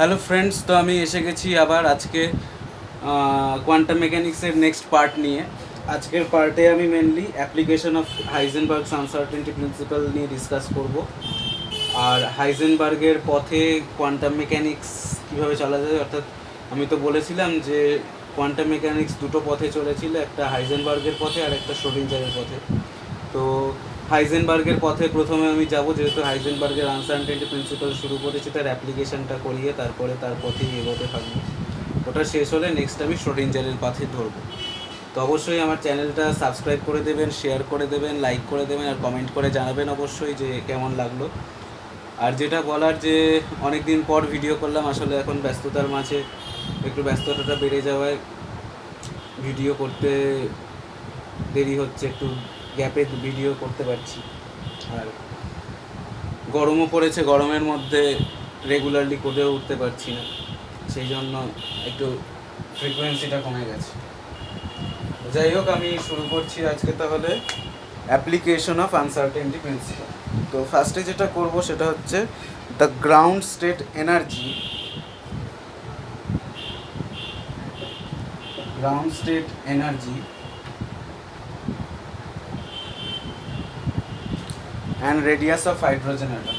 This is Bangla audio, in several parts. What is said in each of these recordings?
হ্যালো ফ্রেন্ডস, তো আমি এসে গেছি আবার আজকে কোয়ান্টাম মেকানিক্সের নেক্সট পার্ট নিয়ে। আজকের পার্টে আমি mainly application of Heisenberg's uncertainty principle নিয়ে ডিসকাস করব। আর হাইজেনবার্গের পথে কোয়ান্টাম মেকানিক্স কীভাবে চলা যায়, অর্থাৎ আমি তো বলেছিলাম যে কোয়ান্টাম মেকানিক্স দুটো পথে চলেছিল, একটা হাইজেনবার্গের পথে আর একটা শ্রোডিঞ্জারের পথে। তো হাইজেনবার্গের পথে প্রথমে আমি যাব, যেহেতু হাইজেনবার্গের আনসার্টেনটি প্রিন্সিপাল শুরু করেছি, তার অ্যাপ্লিকেশনটা করিয়ে তারপরে তার পথেই এগোতে থাকবো। ওটা শেষ হলে নেক্সট আমি শ্রোডিঞ্জারের পথে ধরবো। তো অবশ্যই আমার চ্যানেলটা সাবস্ক্রাইব করে দেবেন, শেয়ার করে দেবেন, লাইক করে দেবেন আর কমেন্ট করে জানাবেন অবশ্যই যে কেমন লাগলো। আর যেটা বলার, যে অনেক দিন পর ভিডিও করলাম, আসলে এখন ব্যস্ততার মাঝে একটু ব্যস্ততাটা বেড়ে যাওয়ায় ভিডিও করতে দেরি হচ্ছে, একটু গ্যাপে ভিডিও করতে পারছি। আর গরমও পড়েছে, গরমের মধ্যে রেগুলারলি কোদেও উঠতে পারছি না, সেই জন্য একটু ফ্রিকোয়েন্সিটা কমে গেছে। যাই হোক, আমি শুরু করছি আজকে তাহলে অ্যাপ্লিকেশন অফ আনসার্টেনটি প্রিন্সিপাল। তো ফার্স্টে যেটা করব সেটা হচ্ছে the ground state energy and radius of hydrogen atom.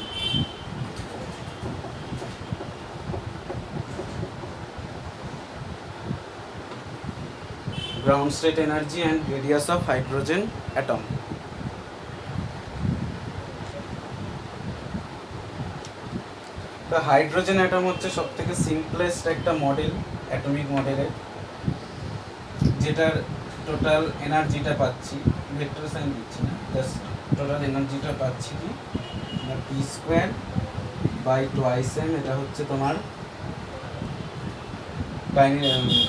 Ground state energy and radius of hydrogen atom. তো হাইড্রোজেন অ্যাটম হচ্ছে সব থেকে সিম্পলেস্ট একটা মডেল, অ্যাটমিক মডেলের, যেটার টোটাল এনার্জিটা পাচ্ছি, ভেক্টর সাইন দিচ্ছি না, জাস্ট টোটাল এনার্জিটা পাচ্ছি কি P square by twice M. এটা হচ্ছে তোমার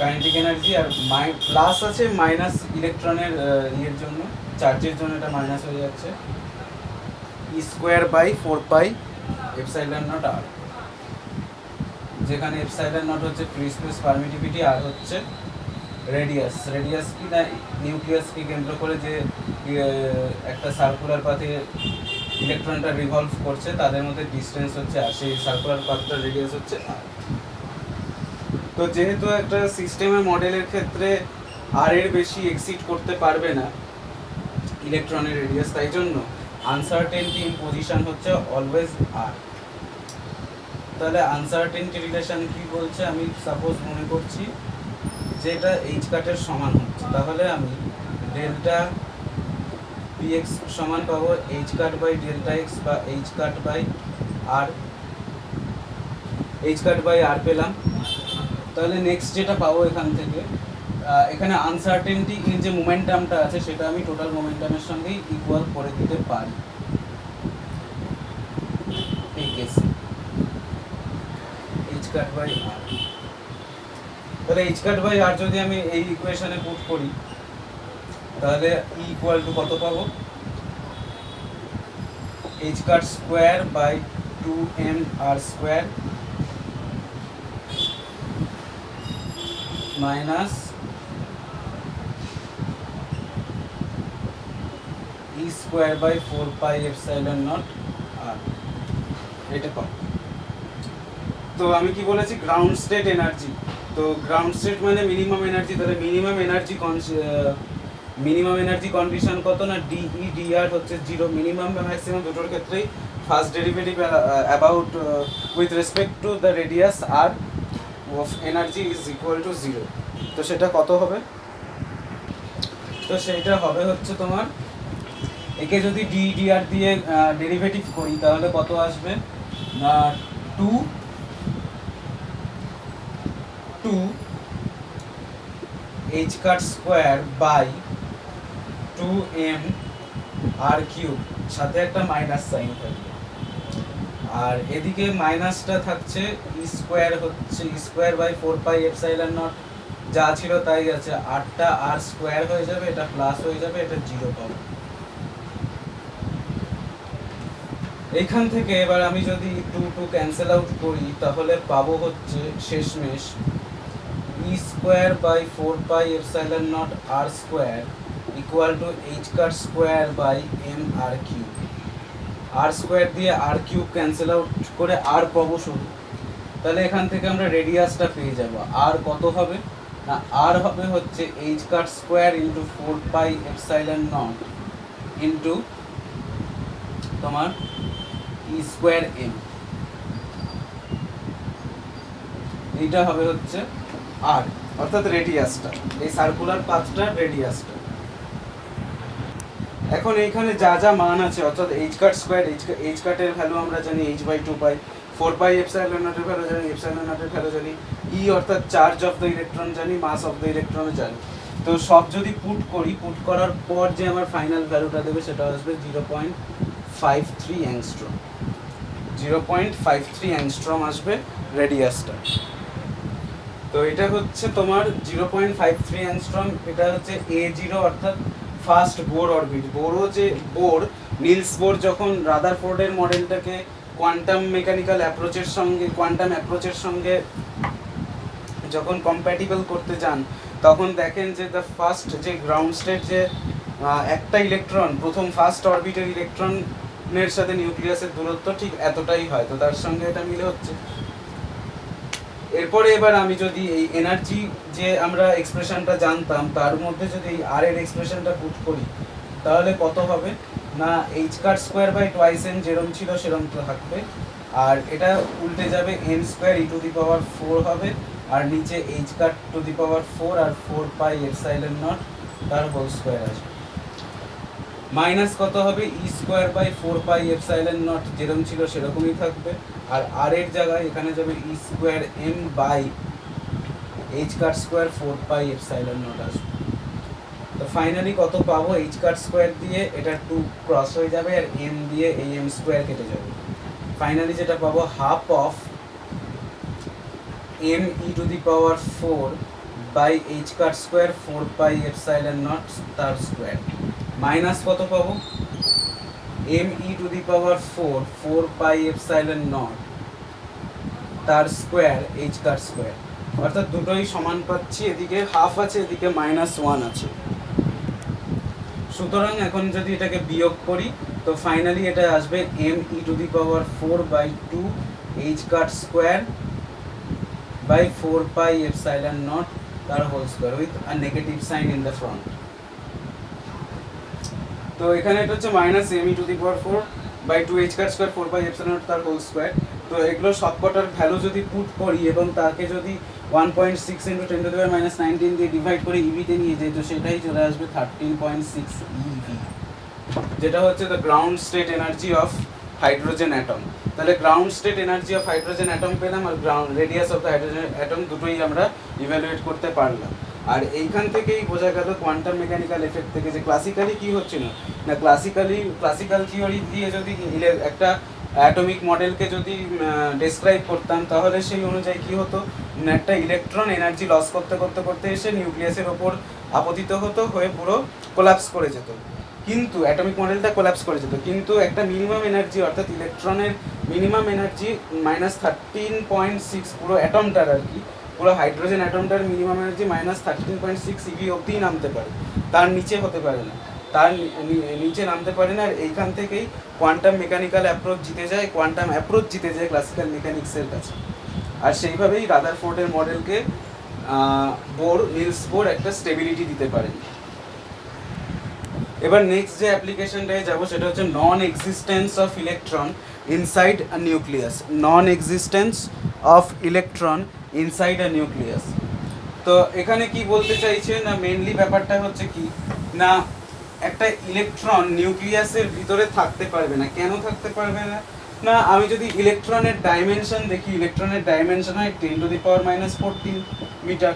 কাইনেটিক এনার্জি। আর প্লাস আছে মাইনাস ইলেকট্রনের ইয়ের জন্য, চার্জের জন্য এটা মাইনাস হয়ে যাচ্ছে, E square by 4 pi epsilon naught R, যেখানে এপসাইলন নট হচ্ছে ফ্রি স্পেস পারমিটিভিটি, আর হচ্ছে রেডিয়াস কি না নিউক্লিয়াসকে কেন্দ্র করে যে একটা সার্কুলার পাথে ইলেকট্রনটা রিভলভ করছে, তাদের মধ্যে ডিস্টেন্স হচ্ছে আর, সেই সার্কুলার পাথটার রেডিয়াস হচ্ছে আর। তো যেহেতু একটা সিস্টেমের মডেলের ক্ষেত্রে আর এর বেশি এক্সিড করতে পারবে না ইলেকট্রনের রেডিয়াস, তাই জন্য আনসার্টেনটি ইন পজিশন হচ্ছে অলওয়েজ আর। তাহলে আনসার্টেনটি রিলেশন কি বলছে, আমি সাপোজ মনে করছি যে এটা এইচ কাটের সমান হচ্ছে, তাহলে আমি ডেল্টা পি এক্স সমান পাবো H cut by delta x, বা এইচ কাট বাই আর পেলাম। তাহলে নেক্সট যেটা পাবো এখান থেকে, এখানে আনসার্টেনটি ইন যে মোমেন্টামটা আছে সেটা আমি টোটাল মোমেন্টামের সঙ্গেই ইকুয়াল করে দিতে পারি এই কেসে, এইচ কাট বাই আর। তাহলে এইচ কাট বাই আর যদি আমি এই ইকুয়েশনে পুট করি, তাহলে ই ইকুয়াল টু কত পাবো, H cut square by 2m R square minus E square by 4 pi epsilon naught R, এটা পাবো। তো আমি কি বলেছি, গ্রাউন্ড স্টেট এনার্জি। তো গ্রাউন্ড স্টেট মানে মিনিমাম এনার্জি, তাহলে মিনিমাম এনার্জি কন্ডিশন কত না, ডিই ডিআর হচ্ছে 0। মিনিমাম ম্যাক্সিমাম দুটোর ক্ষেত্রেই first derivative about with respect to the radius আর of energy is equal to 0। তো সেটা কত হবে, তো সেইটা হবে হচ্ছে তোমার, একে যদি ডি ডিআর দিয়ে ডেরিভেটিভ করি তাহলে কত আসবে না, 2 H cut square by 2m R cube, সাথে একটা মাইনাস সাইন থাকবে, আর এদিকে মাইনাসটা থাকছে E square by 4 pi epsilon naught, যা ছিল তাই আছে, আরটা আর স্কোয়ার হয়ে যাবে, এটা প্লাস হয়ে যাবে, এটা 0 পাবো। এইখান থেকে এবার আমি যদি 2 ক্যান্সেল আউট করি, তাহলে পাবো হচ্ছে শেষমেশ E square by 4 pi epsilon naught R square equal to H cut square by M R cube. R square দিয়ে আর কিউব ক্যান্সেল আউট করে আর পাবো শুধু তাহলে এখান থেকে আমরা রেডিয়াসটা পেয়ে যাব। আর কত হবে না, আর হবে হচ্ছে H cut square into 4πε0 into তোমার ই স্কোয়ার এম, এইটা হবে হচ্ছে আর, অর্থাৎ রেডিয়াসটা, এই সার্কুলার পাথটার রেডিয়াসটা। এখন এইখানে যা যা মান আছে, অর্থাৎ এইচ কাট স্কোয়ার, এইচ কাটের ভ্যালু আমরা জানি h/2 পাই, 4πε0 এর ভ্যালু জানি, ε0 এর ভ্যালু জানি, ই অর্থাৎ চার্জ অফ দ্য ইলেকট্রন জানি, মাস অফ দ্য ইলেকট্রন জানি। তো সব যদি পুট করি, পুট করার পর যে আমার ফাইনাল ভ্যালুটা দেবে সেটা আসবে 0.53 অ্যাংস্ট্রম। 0.53 অ্যাংস্ট্রম আসবে রেডিয়াসটা। তো এটা হচ্ছে তোমার 0.53 অ্যাংস্ট্রম, এটা হচ্ছে A0 অর্থাৎ ফার্স্ট বোর অরবিট। বোরও যে বোর, নিলস বোর যখন রাদারফোর্ডের মডেলটাকে কোয়ান্টাম মেকানিক্যাল অ্যাপ্রোচের সঙ্গে, কোয়ান্টাম অ্যাপ্রোচের সঙ্গে যখন কম্প্যাটিবল করতে যান, তখন দেখেন যে দ্য ফার্স্ট যে গ্রাউন্ড স্টেট, যে একটা ইলেকট্রন প্রথম ফার্স্ট অরবিটের ইলেকট্রনের সাথে নিউক্লিয়াসের দূরত্ব ঠিক এতটাই হয়, তো তার সঙ্গে এটা মিলে হচ্ছে। এরপরে এবার আমি যদি এই এনার্জি যে আমরা এক্সপ্রেশনটা জানতাম তার মধ্যে যদি এই আর এর এক্সপ্রেশনটা পুট করি, তাহলে কত হবে না, H cut square by twice N যেরম ছিল সেরম তো থাকবে, আর এটা উল্টে যাবে N square E to the power 4 হবে, আর নিচে H cut two the power 4 আর 4πε0 তার হোল স্কোয়ার আসবে। মাইনাস কত হবে, ই স্কোয়ার বাই 4πε0 যেরকম ছিল সেরকমই থাকবে, আর আর এর জায়গায় এখানে যাবে E square M by H cut square 4πε0 আসবে। তো ফাইনালি কত পাবো, এইচ কাট স্কোয়ার দিয়ে এটা 2 ক্রস হয়ে যাবে, আর এম দিয়ে এই এম স্কোয়ার কেটে যাবে। ফাইনালি যেটা পাবো half of M E to the power 4 by H cut square 4πε0 তার স্কোয়ার, মাইনাস কত পাবো, M E to the power 4 4πε0 তার স্কোয়ার এইচ কাট স্কোয়ার, অর্থাৎ দুটোই সমান পাচ্ছি, এদিকে হাফ আছে এদিকে -1 আছে। সুতরাং এখন যদি এটাকে বিয়োগ করি, তো ফাইনালি এটা আসবে M E to the power 4/2 H cut square by 4πε0 তার whole square with a negative sign in the front. তো এখানে এটা হচ্ছে minus M E to the power 4/2 H cut square 4πε0 তার হোল স্কোয়ার। তো এগুলো সবকটার ভ্যালু যদি পুট করি এবং তাকে যদি 1.6 × 10⁻⁹ দিয়ে ডিভাইড করে ইভিতে নিয়ে যাই, তো সেটাই চলে আসবে 13.6 ইভি, যেটা হচ্ছে the ground state energy of hydrogen atom. তাহলে ground state energy of hydrogen atom পেলাম, আর ground radius of the hydrogen atom দুটোই আমরা ইভ্যালুয়েট করতে পারলাম। আর এইখান থেকেই বোঝা গেল কোয়ান্টাম মেকানিক্যাল এফেক্ট থেকে যে ক্লাসিক্যালি কী হচ্ছিল না, ক্লাসিক্যাল থিওরি দিয়ে যদি একটা অ্যাটমিক মডেলকে যদি ডেসক্রাইব করতাম, তাহলে সেই অনুযায়ী কী হতো না, একটা ইলেকট্রন এনার্জি লস করতে করতে করতে এসে নিউক্লিয়াসের ওপর আপতিত হতো, হয়ে পুরো কোলাপস করে যেত, কিন্তু অ্যাটমিক মডেলটা কোলাপস করে যেত, কিন্তু একটা মিনিমাম এনার্জি, অর্থাৎ ইলেকট্রনের মিনিমাম এনার্জি -13.6, পুরো অ্যাটমটার আর কি, পুরো হাইড্রোজেন অ্যাটমটার মিনিমাম এনার্জি -13.6 ইভি অবধিই নামতে পারে, তার নিচে হতে পারে না, তার নিচে নামতে পারে না। আর এইখান থেকেই কোয়ান্টাম মেকানিক্যাল অ্যাপ্রোচ জিতে যায়, কোয়ান্টাম অ্যাপ্রোচ জিতে যায় ক্লাসিক্যাল মেকানিক্সের কাছে। আর সেইভাবেই রাদারফোর্ডের মডেলকে নিলস বোর একটা স্টেবিলিটি দিতে পারেন। এবার নেক্সট যে অ্যাপ্লিকেশনটায় যাব সেটা হচ্ছে non existence of electron inside a nucleus. Non existence of electron inside a nucleus. তো এখানে কি বলতে চাইছে না, মেনলি ব্যাপারটা হচ্ছে কি না, একটা ইলেকট্রন নিউক্লিয়াসের ভিতরে থাকতে পারবে না। কেন থাকতে পারবে না না, আমি যদি ইলেকট্রনের ডাইমেনশন দেখি, ইলেকট্রনের ডাইমেনশন হয় 10⁻⁴ মিটার,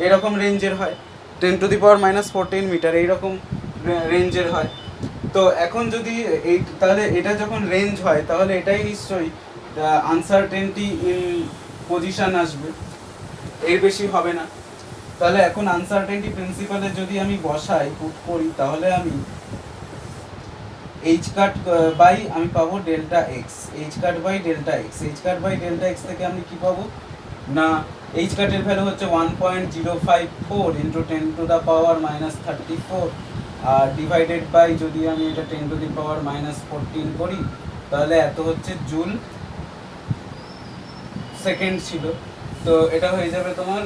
এরকম রেঞ্জের হয়, 10⁻⁴ মিটার এইরকম রেঞ্জের হয়। তো এখন যদি এই, তাহলে এটা যখন রেঞ্জ হয় তাহলে এটাই নিশ্চয়ই আনসার্টেনটি ইন পজিশন আসবে, এর বেশি হবে না। তাহলে এখন আনসার্টেনটি প্রিন্সিপালে যদি আমি বসাই, পুট করি, তাহলে আমি এইচ কাট বাই আমি পাবো delta x, h cut by delta x. H cut by delta x থেকে আমি কি পাবো না, এইচ কাটের ভ্যালু হচ্ছে 1.054 × 10⁻⁻34, আর ডিভাইডেড বাই যদি আমি এটা 10⁻⁻14 করি, তাহলে এত হচ্ছে জুল সেকেন্ড ছিল, তো এটা হয়ে যাবে তোমার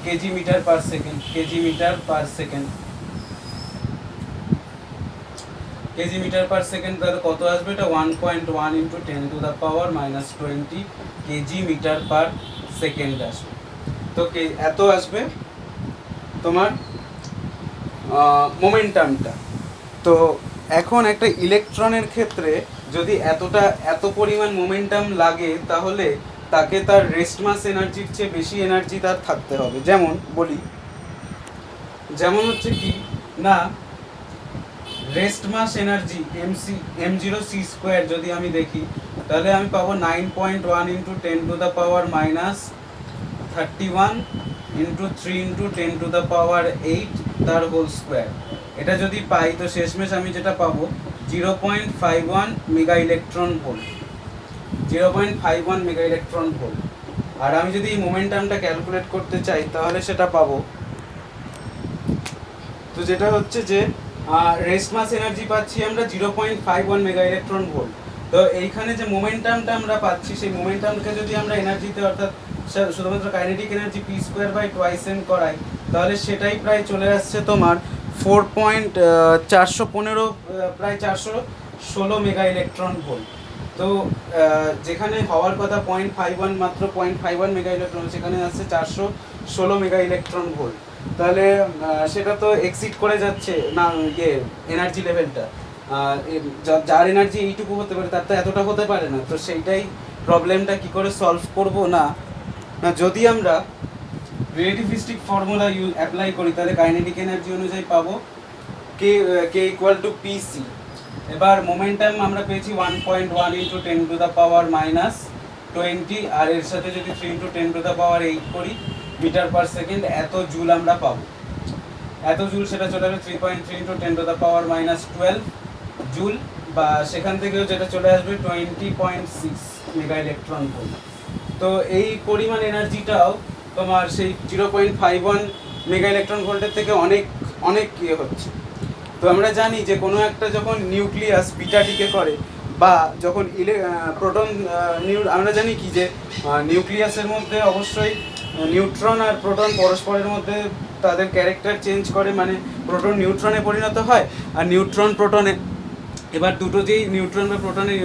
KG metre per second. KG metre per second, KG metre per second, তাহলে কত আসবে? এটা 1.1 into 10⁻⁻20 KG metre per second আসবে। তো এত আসবে তোমার মোমেন্টামটা। তো এখন একটা ইলেকট্রনের ক্ষেত্রে যদি এত পরিমাণ মোমেন্টাম লাগে, তাহলে তাকে তার রেস্ট মাস এনার্জির চেয়ে বেশি এনার্জি তার থাকতে হবে। যেমন বলি, যেমন হচ্ছে কি না, রেস্ট মাস এনার্জি m0c² যদি আমি দেখি, তাহলে আমি পাবো 9.1 ইন্টু 10⁻31 ইন্টু 3 ইন্টু 10⁻8 তার হোল স্কোয়ার। এটা যদি পাই তো শেষমেশ আমি যেটা পাবো 0.51 mega electron volt, 0.51 mega electron volt. আর আমি যদি এই মোমেন্টামটা ক্যালকুলেট করতে চাই তাহলে সেটা পাবো, তো যেটা হচ্ছে যে রেস্ট মাস এনার্জি পাচ্ছি আমরা 0.51 মেগা ইলেকট্রন ভোল্ট। তো এইখানে যে মোমেন্টামটা আমরা পাচ্ছি, সেই মোমেন্টামকে যদি আমরা এনার্জিতে অর্থাৎ শুধুমাত্র কাইনেটিক এনার্জি p²/2m করাই, তাহলে সেটাই প্রায় চলে আসছে তোমার 415 প্রায় 416 মেগা ইলেকট্রন ভোল্ট। তো যেখানে হওয়ার কথা 0.51, মাত্র 0.51 মেগা ইলেকট্রন, সেখানে আসছে 416 মেগা ইলেকট্রন ভোল্ট। তাহলে সেটা তো এক্সিড করে যাচ্ছে না এনার্জি লেভেলটা। যার এনার্জি এইটুকু হতে পারে তার তো এতটা হতে পারে না। তো সেইটাই প্রবলেমটা কি করে সলভ করব না, যদি আমরা রিলেটিভিস্টিক ফর্মুলা অ্যাপ্লাই করি, তাহলে কাইনেটিক এনার্জি অনুযায়ী পাবো কে ইকুয়াল টু পিসি। এবার মোমেন্টাম আমরা পেয়েছি 1.1 ইন্টু 10⁻⁻20, আর এর সাথে যদি 3 ইন্টু 10⁻8 করি মিটার পার সেকেন্ড, এত জুল আমরা পাবো। এত জুল সেটা চলে আসবে 3.3 ইন্টু 10⁻12 জুল, বা সেখান থেকেও যেটা চলে আসবে 20.6 মেগা ইলেকট্রন ভোল্ট। তো এই পরিমাণ এনার্জিটাও তোমার সেই 0.51 মেগা ইলেকট্রন ভোল্টের থেকে অনেক অনেক হচ্ছে। তো আমরা জানি যে কোনো একটা যখন নিউক্লিয়াস বিটা ডিকে করে, বা যখন প্রোটন আমরা জানি কি যে নিউক্লিয়াসের মধ্যে অবশ্যই নিউট্রন আর প্রোটন পরস্পরের মধ্যে তাদের ক্যারেক্টার চেঞ্জ করে, মানে প্রোটন নিউট্রনে পরিণত হয় আর নিউট্রন প্রোটনে। এবার দুটো যেই নিউট্রন বা প্রোটনে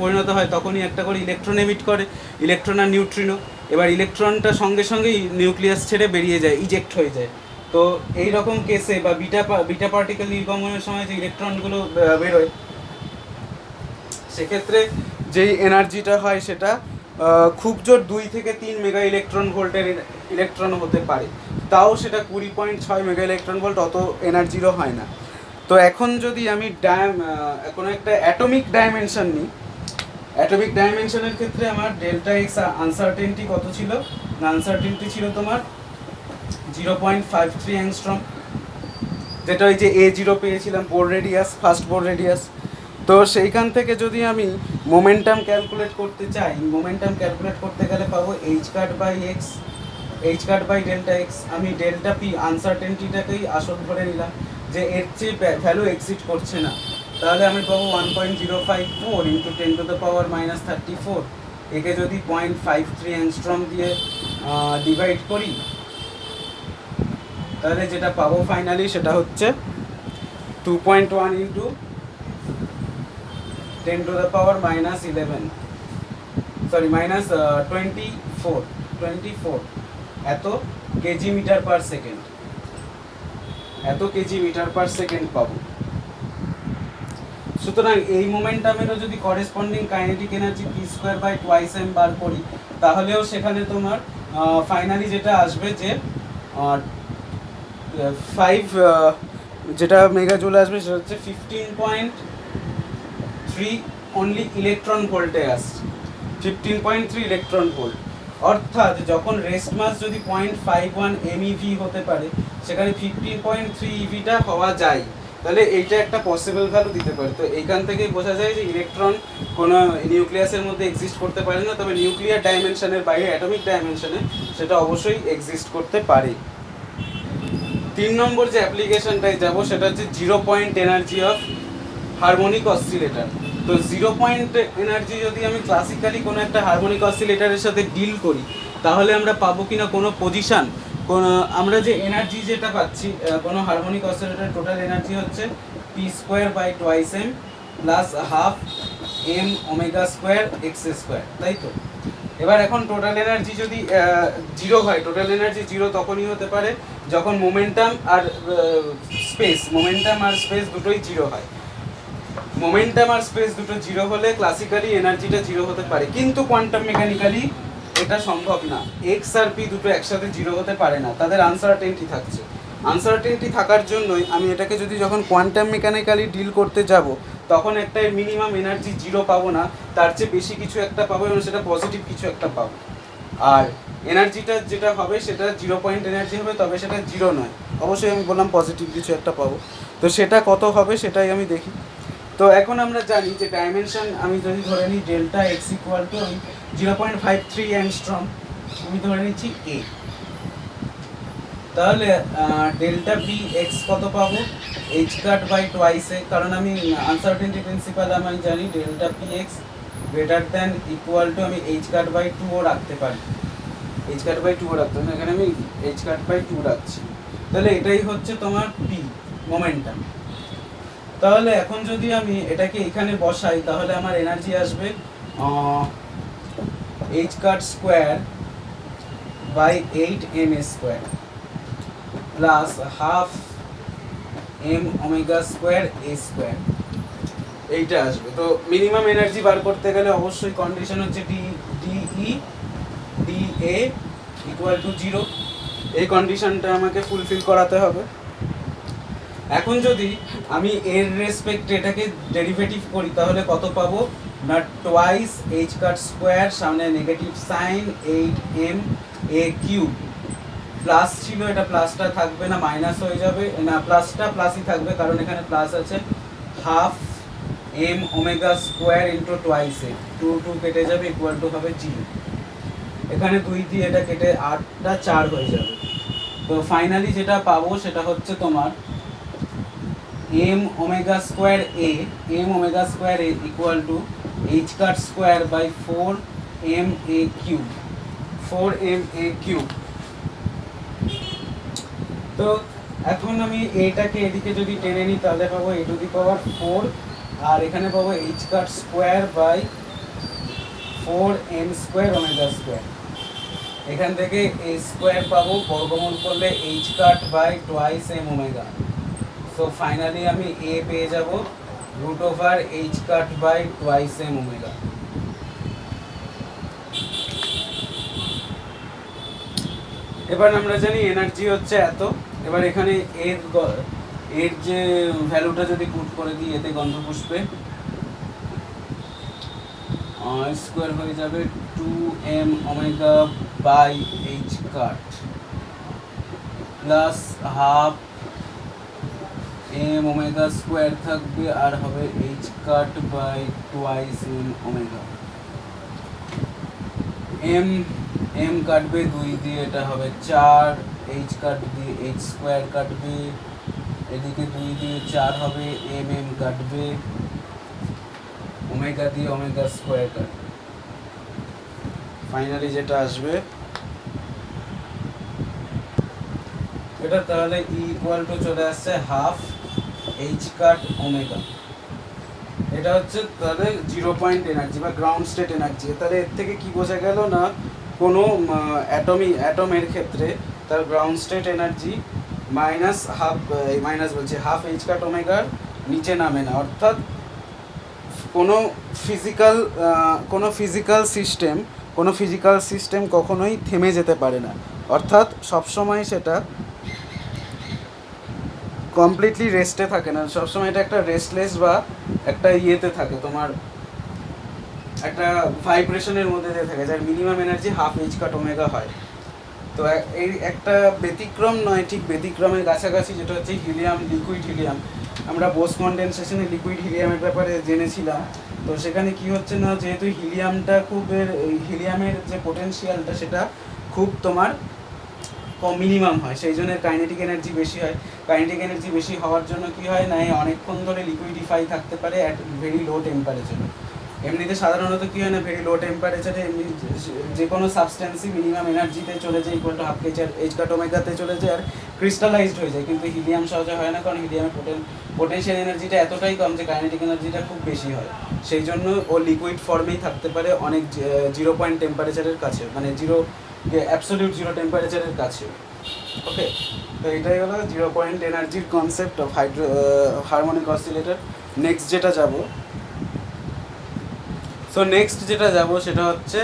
পরিণত হয় তখনই একটা করে ইলেকট্রন এমিট করে, ইলেকট্রন আর নিউট্রিনো। এবার ইলেকট্রনটা সঙ্গে সঙ্গেই নিউক্লিয়াস ছেড়ে বেরিয়ে যায়, ইজেক্ট হয়ে যায়। তো এই রকম কেসে বা বিটা পার্টিকেল নির্গমনের সময় যে ইলেকট্রনগুলো বেরোয়, সেক্ষেত্রে যেই এনার্জিটা হয় সেটা খুব জোর 2 থেকে 3 মেগা ইলেকট্রন ভোল্টের ইলেকট্রন হতে পারে, তাও সেটা 20.6 মেগা ইলেকট্রন ভোল্ট অত এনার্জিরও হয় না। তো এখন যদি আমি কোনো একটা অ্যাটমিক ডাইমেনশন নিই, অ্যাটমিক ডাইমেনশনের ক্ষেত্রে আমার ডেল্টা এক্স আনসার্টেনটি কত ছিল? আনসার্টেনটি ছিল তোমার 0.53 অ্যাংস্ট্রম, যেটা ওই যে A0 পেয়েছিলাম Bohr radius, first Bohr radius. তো সেইখান থেকে যদি আমি মোমেন্টাম ক্যালকুলেট করতে চাই, মোমেন্টাম ক্যালকুলেট করতে গেলে পাবো h⁻x, h⁻delta x। আমি ডেল্টা পি আনসার্টেনটিটাকেই আসল ধরে নিলাম যে এর চেয়ে ভ্যালু এক্সিড করছে না, তাহলে আমি পাবো 1.054 ইন্টু 10⁻34। একে যদি 0.53 অ্যাংস্ট্রম দিয়ে ডিভাইড করি, তাহলে যেটা পাবো ফাইনালি সেটা হচ্ছে 2.1 ইন্টু 10⁻11, সরি -24 এত কেজি মিটার পার সেকেন্ড, এত কেজি মিটার পার সেকেন্ড পাবো। সুতরাং এই মোমেন্টামেরও যদি করেসপন্ডিং কাইনেটিক এনার্জি p²/2m বার করি, তাহলেও সেখানে তোমার ফাইনালি যেটা আসবে যে 5 যেটা মেগা জুল আসবে সেটা হচ্ছে 15.3 অনলি ইলেকট্রন ভোল্টে আসছে, 15.3 ইলেকট্রন ভোল্ট। অর্থাৎ যখন রেস্ট মাস যদি 0.51 MeV হতে পারে, সেখানে 15.3 EVটা হওয়া যায়, তাহলে এইটা একটা পসিবল ভ্যালু দিতে পারে। তো এইখান থেকেই বোঝা যায় যে ইলেকট্রন কোনো নিউক্লিয়াসের মধ্যে এক্সিস্ট করতে পারে না, তবে নিউক্লিয়ার ডাইমেনশনের বাইরে অ্যাটমিক ডাইমেনশনে সেটা অবশ্যই এক্সিস্ট করতে পারে। 3 নম্বর যে অ্যাপ্লিকেশনটায় যাব সেটা হচ্ছে 0 point energy of harmonic oscillator. তো 0 পয়েন্ট এনার্জি যদি আমি ক্লাসিক্যালি কোনো একটা হারমোনিক অসিলেটরের সাথে ডিল করি, তাহলে আমরা পাবো কিনা কোনো পজিশন, কোন আমরা যে এনার্জি যেটা পাচ্ছি কোনো হারমোনিক অসিলেটরের টোটাল এনার্জি হচ্ছে p²/2m plus half m omega square x square, তাই তো? এবার এখন টোটাল এনার্জি যদি জিরো হয়, টোটাল এনার্জি জিরো তখনই হতে পারে যখন মোমেন্টাম আর স্পেস দুটোই জিরো হয়। মোমেন্টাম আর স্পেস দুটো জিরো হলে ক্লাসিক্যালি এনার্জিটা জিরো হতে পারে, কিন্তু কোয়ান্টাম মেকানিক্যালি এটা সম্ভব না। এক্স আর পি দুটো একসাথে জিরো হতে পারে না, তাদের আনসার্টেনটি থাকছে। আনসার্টেনটি থাকার জন্যই আমি এটাকে যদি যখন কোয়ান্টাম মেকানিক্যালি ডিল করতে যাব, তখন একটা মিনিমাম এনার্জি জিরো পাবো না, তার চেয়ে বেশি কিছু একটা পাবো এবং সেটা পজিটিভ কিছু একটা পাবো। আর এনার্জিটা যেটা হবে সেটা 0 পয়েন্ট এনার্জি হবে, তবে সেটা জিরো নয়, অবশ্যই আমি বললাম পজিটিভ কিছু একটা পাবো। তো সেটা কত হবে সেটাই আমি দেখি। তো এখন আমরা জানি যে ডাইমেনশন আমি যদি ধরে নিই delta x equal to 0.53 angstrom, আমি ধরে নিচ্ছি এ, তাহলে ডেল্টা পি এক্স কত পাবো h²/2 কারণ আমি আনসার্টেনটি প্রিন্সিপাল আমি জানি delta P x greater than equal to আমি h²/2ও রাখতে পারি, h²/2ও রাখতে পারি, এখানে আমি h²/2 রাখছি। তাহলে এটাই হচ্ছে তোমার পি মোমেন্টাম। তাহলে এখন যদি আমি এটাকে এখানে বসাই, তাহলে আমার এনার্জি আসবে h²/8m² plus half m omega square a square, এইটা আসবে। তো মিনিমাম এনার্জি বার করতে গেলে অবশ্যই কন্ডিশন হচ্ছে DA ইকুয়াল টু 0, এই কন্ডিশনটা আমাকে ফুলফিল করাতে হবে। এখন যদি আমি এর রেসপেক্টে এটাকে ডেরিভেটিভ করি, তাহলে কত পাবো না টোয়াইস h², সামনে negative sign 8m a cube, plus ছিল এটা প্লাসটা থাকবে না, মাইনাস হয়ে যাবে, না প্লাসটা প্লাসই থাকবে কারণ এখানে প্লাস আছে, half m omega square into টোয়াইসে 2 কেটে যাবে ইকুয়াল টু হবে 0, এখানে 2 দিয়ে এটা কেটে 8টা 4 হয়ে যাবে। তো ফাইনালি যেটা পাবো সেটা হচ্ছে তোমার m omega square a equal to h²/4m a cube, 4m a cube. তো এখন আমি এটাকে এদিকে যদি টেনে নিই, তাহলে পাবো a⁴, আর এখানে পাবো h²/4m² ওমেগা স্কোয়ার, এখান থেকে a স্কোয়ার পাবো, বর্গমূল করলে h²/2m ওমেগা। সো ফাইনালি আমি a পেয়ে যাব √h²/2m ওমেগা। এবার আমরা জানি এনার্জি হচ্ছে এত। এবার এখানে এর যে ভ্যালুটা যদি পুট করে দিই এতে গন্ধপুষ্পে, স্কোয়ার হয়ে যাবে 2m omega by h² plus half m omega square থাকবে, আর হবে h²/2m ওমেগা। m কাটবে 2 দিয়ে, এটা হবে 4, h কাটবে, h² কাটবে, এদিকে 2 দিয়ে 4 হবে, m কাটবে, ওমেগা দিয়ে ওমেগা স্কোয়ার কাটবে। ফাইনালি যেটা আসবে এটা, তাহলে E ইকুয়াল টু চলে আসছে হাফ h² ওমেগা। এটা হচ্ছে তাহলে 0 পয়েন্ট এনার্জি বা গ্রাউন্ড স্টেট এনার্জি। তাহলে এর থেকে কি বোঝা গেল না কোনো অ্যাটমের ক্ষেত্রে তার ground state energy half h² ওমেগার নিচে নামে না, অর্থাৎ কোনো ফিজিক্যাল সিস্টেম কখনোই থেমে যেতে পারে না, অর্থাৎ সবসময় সেটা কমপ্লিটলি রেস্টে থাকে না, সবসময় এটা একটা রেস্টলেস বা একটা ইয়েতে থাকে, তোমার একটা ভাইব্রেশনের মধ্যে দিয়ে থাকে, যার minimum energy half h² omega হয়। তো এই একটা ব্যতিক্রম নয়, ঠিক ব্যতিক্রমের কাছাকাছি, যেটা হচ্ছে হিলিয়াম, লিকুইড হিলিয়াম। আমরা বোস কনডেনসেশনে লিকুইড হিলিয়ামের ব্যাপারে জেনেছিলাম। তো সেখানে কি হচ্ছে না, যেহেতু হিলিয়ামের যে পোটেনশিয়ালটা সেটা খুব তোমার মিনিমাম হয়, সেই জন্য কাইনেটিক এনার্জি বেশি হয়। কাইনেটিক এনার্জি বেশি হওয়ার জন্য কি হয় না, অনেকক্ষণ ধরে লিকুইডিফাই থাকতে পারে অ্যাট ভেরি লো টেম্পারেচারে। এমনিতে সাধারণত কী হয় না, ভেরি লো টেম্পারেচারে এমনি যে কোনো সাবস্টেন্সই মিনিমাম এনার্জিতে চলে যায়, ইকুয়াল টু হাফ কেচার এইচ কাট ওমেগাতে চলে যায় আর ক্রিস্টালাইজড হয়ে যায়। কিন্তু হিলিয়াম সহজে হয় না, কারণ হিলিয়ামের পোটেনশিয়াল এনার্জিটা এতটাই কম যে কাইনেটিক এনার্জিটা খুব বেশি হয়। সেই জন্য ও লিকুইড ফর্মেই থাকতে পারে অনেক 0 পয়েন্ট টেম্পারেচারের কাছে, মানে অ্যাবসলিউট 0 টেম্পারেচারের কাছে। ওকে, তো এটাই হলো 0 পয়েন্ট এনার্জির concept of harmonic oscillator. Next যেটা যাব সেটা হচ্ছে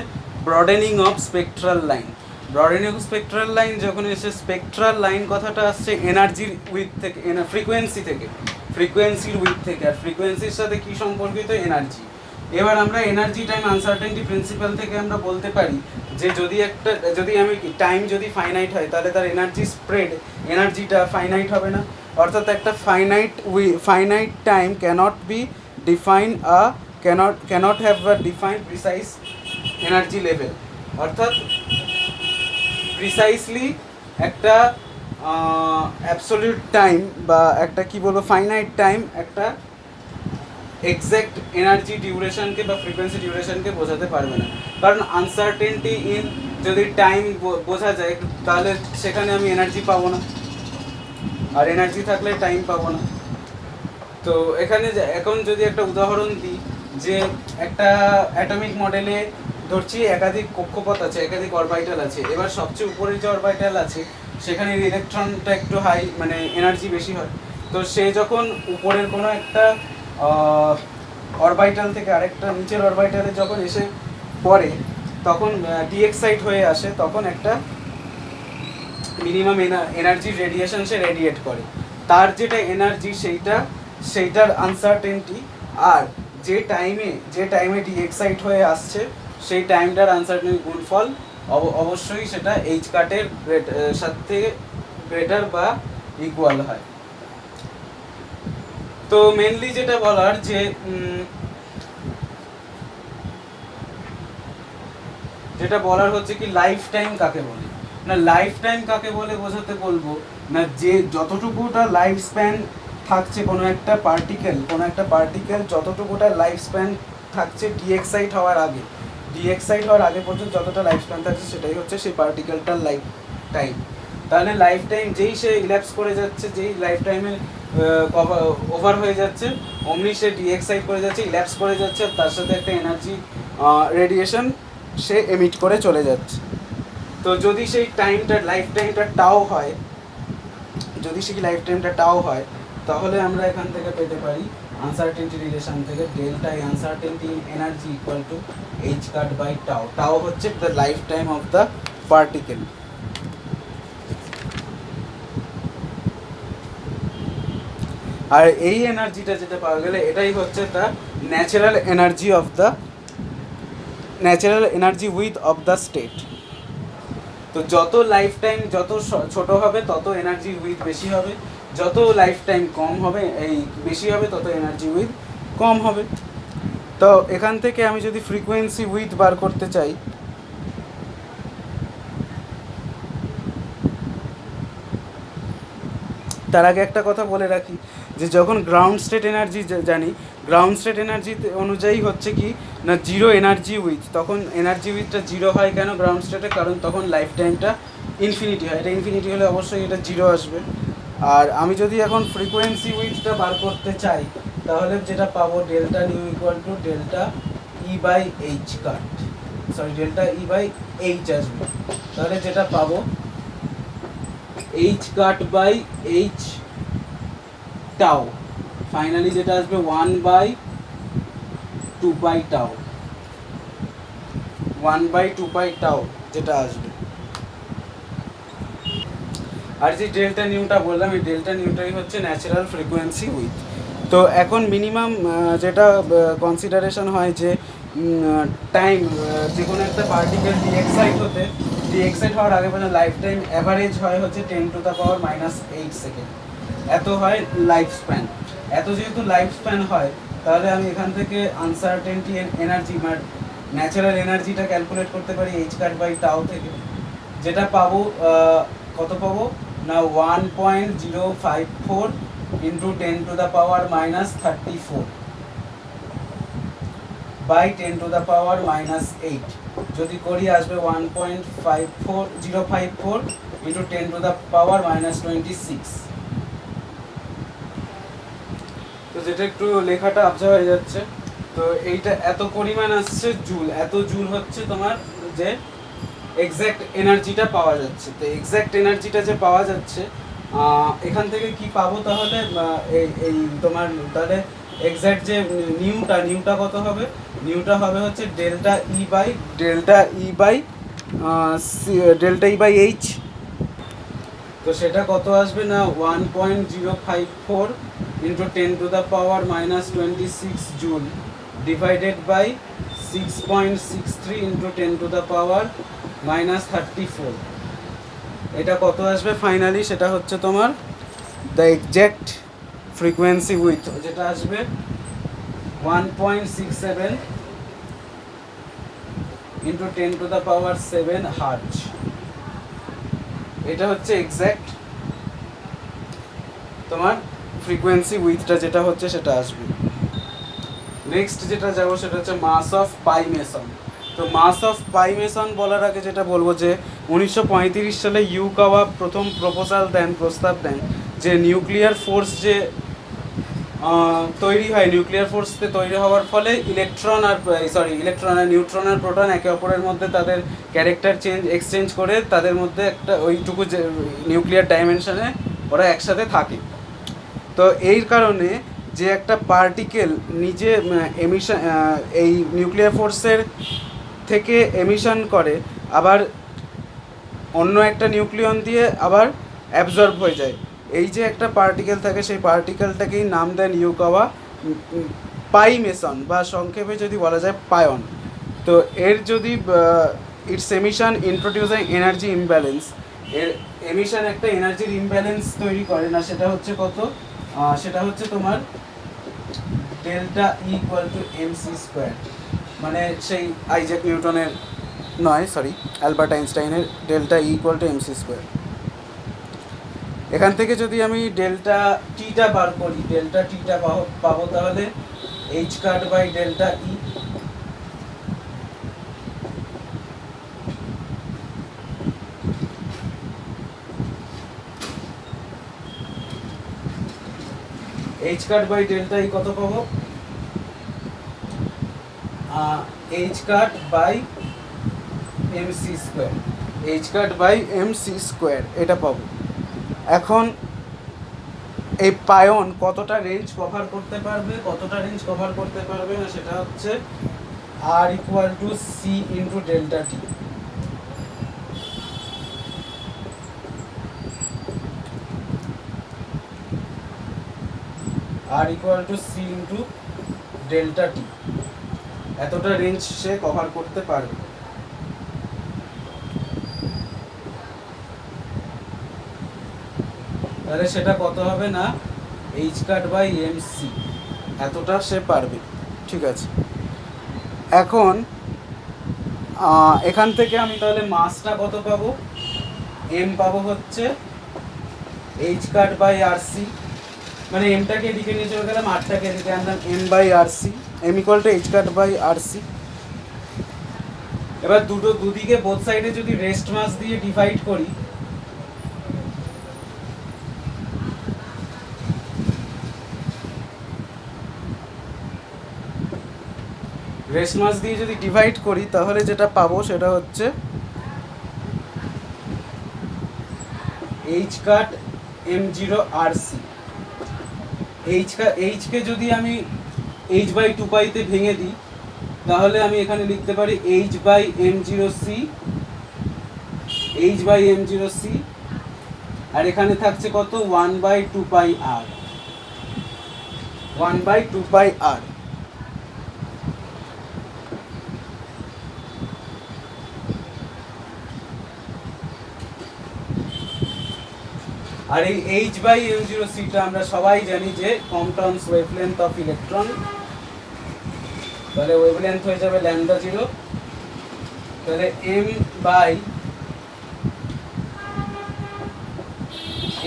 broadening of spectral line. Broadening of spectral line যখন এসে, স্পেকট্রাল লাইন কথাটা আসছে এনার্জির উইথ থেকে, ফ্রিকোয়েন্সির উইথ থেকে। আর ফ্রিকোয়েন্সির সাথে কী সম্পর্কিত? এনার্জি। এবার আমরা এনার্জি টাইম আনসার্টেনটি প্রিন্সিপাল থেকে আমরা বলতে পারি যে যদি আমি টাইম যদি ফাইনাইট হয়, তাহলে তার এনার্জিটা ফাইনাইট হবে না। অর্থাৎ একটা finite time cannot be define cannot have a defined precise energy level। অর্থাৎ প্রিসাইসলি একটা অ্যাবসলিউট টাইম বা একটা কি বলবো ফাইনাইট টাইম একটা এক্স্যাক্ট এনার্জি ডিউরেশনকে বা ফ্রিকোয়েন্সি ডিউরেশনকে বোঝাতে পারবে না। কারণ আনসার্টেনটি ইন যদি টাইম বোঝা যায়, তাহলে সেখানে আমি এনার্জি পাবো না, আর এনার্জি থাকলে টাইম পাবো না। তো এখানে এখন যদি একটা উদাহরণ দিই, যে একটা অ্যাটমিক মডেলে ধরছি একাধিক কক্ষপথ আছে, একাধিক অরবিটাল আছে। এবার সবচেয়ে উপরের যে অরবিটাল আছে সেখানে ইলেকট্রনটা একটু হাই, মানে এনার্জি বেশি হয়। তো সে যখন উপরের কোনো একটা অরবিটাল থেকে আরেকটা নিচের অরবিটালে যখন এসে পড়ে, তখন ডিএক্সাইট হয়ে আসে, তখন একটা মিনিমাম এনার্জি রেডিয়েশন সে রেডিয়েট করে। তার যেটা এনার্জি সেইটার আনসার্টেনটি, আর যে টাইমে ডিএক্সাইট হয়ে আসছে সেই টাইমটার আনসার্টেনটি গুণফল অবশ্যই সেটা এইচ কাটের সাথে গ্রেটার বা ইকুয়াল হয়। তো মেনলি যেটা বলার হচ্ছে কি লাইফ টাইম কাকে বলে না, লাইফ টাইম কাকে বলে বোঝাতে বলবো না, যে যতটুকুটা লাইফ স্প্যান থাকছে কোনো একটা পার্টিকেল যতটুকুটা লাইফ স্প্যান থাকছে ডিএক্সাইট হওয়ার আগে পর্যন্ত যতটা লাইফ স্প্যান থাকছে, সেটাই হচ্ছে সেই পার্টিকেলটার লাইফ টাইম। তাহলে লাইফ টাইম যেই সে ইল্যাপস করে যাচ্ছে, যেই লাইফ টাইমে ওভার হয়ে যাচ্ছে, অমনি সে ডিএক্সাইট করে যাচ্ছে, ইল্যাপস করে যাচ্ছে, তার সাথে একটা এনার্জি রেডিয়েশন সে এমিট করে চলে যাচ্ছে। তো যদি সেই লাইফ টাইমটা টাও হয়, তাহলে আমরা এখান থেকে পেতে পারি আনসার্টেনটি রিলেশন থেকে delta uncertainty energy equal to H cut by tau হচ্ছে the life time of the particle. আর এই এনার্জিটা যেটা পাওয়া গেলে, এটাই হচ্ছে the natural energy with of the state. তো যত লাইফ টাইম যত ছোট হবে, তত এনার্জি উইথ বেশি হবে, যত লাইফ টাইম কম হবে বেশি হবে, তত এনার্জি উইথ কম হবে। তো এখান থেকে আমি যদি ফ্রিকোয়েন্সি উইথ বার করতে চাই, তার আগে একটা কথা বলে রাখি, যে যখন গ্রাউন্ড স্টেট এনার্জি জানি, গ্রাউন্ড স্টেট এনার্জি অনুযায়ী হচ্ছে কি না জিরো এনার্জি উইথ, তখন এনার্জি উইথটা জিরো হয় কেন গ্রাউন্ড স্টেটে? কারণ তখন লাইফ টাইমটা ইনফিনিটি হয়। এটা ইনফিনিটি হলে অবশ্যই এটা জিরো আসবে। আর আমি যদি এখন ফ্রিকোয়েন্সি উইথটা বার করতে চাই, তাহলে যেটা পাবো delta nu equal to delta E by H cut, delta E by h আসবে। তাহলে যেটা পাবো H cut by h tau, finally যেটা আসবে 1/2 টাও যেটা আসবে। আর যে ডেল্টা নিউটা বললাম, এই ডেল্টা নিউটাই হচ্ছে ন্যাচারাল ফ্রিকোয়েন্সি উইথ। তো এখন মিনিমাম যেটা কনসিডারেশন হয় যে টাইম, যে কোনো একটা পার্টিকেল ডিএক্সাইট হওয়ার আগে পর্যন্ত লাইফ টাইম অ্যাভারেজ হয় হচ্ছে 10⁻⁸ সেকেন্ড। এত হয় লাইফ স্প্যান। এত যেহেতু লাইফ স্প্যান হয়, তাহলে আমি এখান থেকে আনসার্টেনটি এনার্জি বা ন্যাচারাল এনার্জিটা ক্যালকুলেট করতে পারি এইচ কাট বাই টাও থেকে, যেটা পাবো কত পাবো না 1.054 ইন্টু 10⁻⁻34 বাই 10⁻⁻8 যদি করি আসবে 1.54054 ইন্টু 10⁻⁻26। তো যেটা একটু লেখাটা আবজা হয়ে যাচ্ছে, তো এইটা এত পরিমাণ আসছে জুল, এত জুল হচ্ছে তোমার যে এক্স্যাক্ট এনার্জিটা পাওয়া যাচ্ছে। তো এক্স্যাক্ট এনার্জিটা যে পাওয়া যাচ্ছে এখান থেকে কি পাবো তাহলে এই তোমার তাহলে এক্স্যাক্ট যে নিউটা কত হবে, নিউটা হবে হচ্ছে ডেল্টা ই বাই এইচ। তো সেটা কত আসবে না 1.054 into 10⁻⁻26 joule divided by 6.63 into 10⁻⁻34। এটা কত আসবে ফাইনালি, সেটা হচ্ছে তোমার দ্য এক্স্যাক্ট ফ্রিকোয়েন্সি উইথ, যেটা আসবে 1.67 ইন্টু 10⁻7 হার্টজ। এটা হচ্ছে এক্স্যাক্ট তোমার ফ্রিকোয়েন্সি উইথটা যেটা হচ্ছে সেটা আসবে। নেক্সট যেটা যাবো সেটা হচ্ছে মাস অফ পাই মেসন। তো মাস অফ পাই মেসন বলার আগে যেটা বলবো যে 1935 সালে ইউকাওয়া প্রথম প্রস্তাব দেন যে নিউক্লিয়ার ফোর্স যে তৈরি হয়, নিউক্লিয়ার ফোর্সতে তৈরি হওয়ার ফলে ইলেকট্রন আর নিউট্রন আর প্রোটন একে অপরের মধ্যে তাদের ক্যারেক্টার এক্সচেঞ্জ করে তাদের মধ্যে একটা ওইটুকু যে নিউক্লিয়ার ডাইমেনশনে ওরা একসাথে থাকে। তো এই কারণে যে একটা পার্টিকেল নিজে এমিশন এই নিউক্লিয়ার ফোর্সের থেকে এমিশন করে আবার অন্য একটা নিউক্লিয়ন দিয়ে আবার অ্যাবজর্ব হয়ে যায়, এই যে একটা পার্টিকেল থাকে সেই পার্টিকেলটাকেই নাম দেন ইউকাওয়া পাই মেসন, বা সংক্ষেপে যদি বলা যায় পায়ন। তো এর যদি it's emission introducing energy imbalance, এর এমিশন একটা এনার্জির ইমব্যালেন্স তৈরি করে না, সেটা হচ্ছে কত, সেটা হচ্ছে তোমার delta equal to MC square, মানে সেই আইজ্যাক নিউটনের অ্যালবার্ট আইনস্টাইনের delta equal to MC square. এখান থেকে যদি আমি ডেল্টা টিটা বার করি, ডেল্টা টিটা পাবো তাহলে h cut by delta E. H cut by delta E কত পাবো, H cut by MC square, h cut by MC square এটা পাবো। এখন এই পায়ন কতটা রেঞ্জ কভার করতে পারবে না সেটা হচ্ছে R equal to C into delta T. R equal to C into delta T, এতটা রেঞ্জ সে কভার করতে পারবে। তাহলে সেটা কত হবে না H cut by M C, এতটা সে পারবে। ঠিক আছে, এখন এখান থেকে আমি তাহলে মাসটা কত পাবো, এম পাবো হচ্ছে H cut by R C, মানে এমটাকে এদিকে নিয়ে চলে গেলাম, আরটাকে এদিকে আনলাম, M by R C, M equal to H cut by R C. এবার দুদিকে বোথ সাইডে যদি রেস্ট মাস দিয়ে ডিভাইড করি, রেস্ট মাস দিয়ে যদি ডিভাইড করি তাহলে যেটা পাবো সেটা হচ্ছে এইচ কাট এম জিরো আর সি। এইচকে যদি আমি এইচ বাই টু পাইতে ভেঙে দিই তাহলে আমি এখানে লিখতে পারি H by M zero C, H by M zero C, আর এখানে থাকছে কত 1/2 পাই আর, 1/2 পাই আর। আর এই এইচ বাই এম জিরো সিটা আমরা সবাই জানি যে কম্পটনস ওয়েভলেন্থ অফ ইলেকট্রন, তাহলে ওয়েভলেন্থ হয়ে যাবে ল্যামডা জিরো। তাহলে এম বাই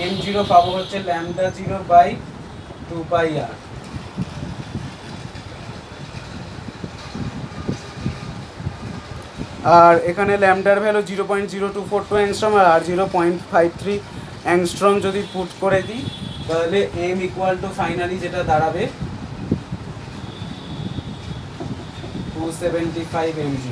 এম জিরো পাবো হচ্ছে ল্যামডা জিরো বাই 2πr। আর এখানে ল্যামডার ভ্যালু 0.0242 অ্যাংস্ট্রম আর 0.53 অ্যাংস্ট্রম যদি পুট করে দিই তাহলে এম ইকুয়াল টু ফাইনালি যেটা দাঁড়াবে 275 m0।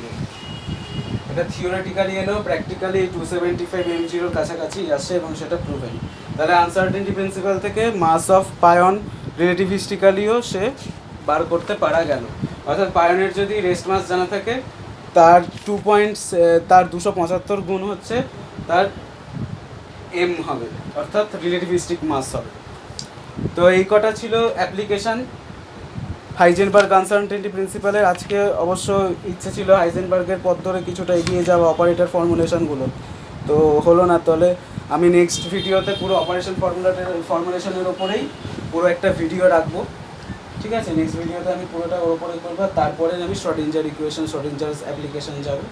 এটা থিওরিটিক্যালি এলেও প্র্যাকটিক্যালি 275 m0 কাছাকাছি আসছে এবং সেটা প্রুভেন। তাহলে আনসার্টেনটি প্রিন্সিপাল থেকে মাস অফ পায়ন রিলেটিভিস্টিক্যালিও সে বার করতে পারা গেল। অর্থাৎ পায়নের যদি রেস্ট মাস জানা থাকে তার 275 গুণ হচ্ছে তার এম হবে, অর্থাৎ রিলেটিভিস্টিক মাস হবে। তো এই কটা ছিল অ্যাপ্লিকেশান হাইজেনবার্গ আনসার্টেনটি প্রিন্সিপালের। আজকে অবশ্য ইচ্ছে ছিল হাইজেনবার্গের পথ ধরে কিছুটা এগিয়ে যাওয়া অপারেটর ফর্মুলেশনগুলো, তো হলো না। তাহলে আমি নেক্সট ভিডিওতে পুরো অপারেশন ফর্মুলেশনের ওপরেই পুরো একটা ভিডিও রাখবো, ঠিক আছে? নেক্সট ভিডিওতে আমি পুরোটা ওর ওপরে করবো, তারপরে আমি শ্রোডিঞ্জার ইকুয়েশন, শ্রোডিঞ্জার অ্যাপ্লিকেশন যাবো,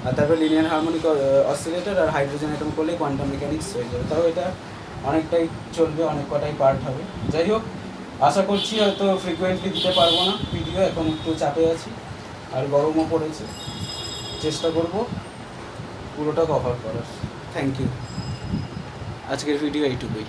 আর তারপরে লিনিয়ার হারমোনিক অসিলেটর আর হাইড্রোজেন অ্যাটম করলে কোয়ান্টাম মেকানিক্স হয়ে যাবে। তাও এটা অনেকটাই চলবে, অনেক কটাই পার্ট হবে। যাই হোক, আশা করছি হয়তো ফ্রিকোয়েন্টলি দিতে পারবো না ভিডিও, এখন একটু চাপে আছি আর গরমও পড়েছে। চেষ্টা করব পুরোটা কভার করার। Thank you. আজকের ভিডিও এইটুকুই।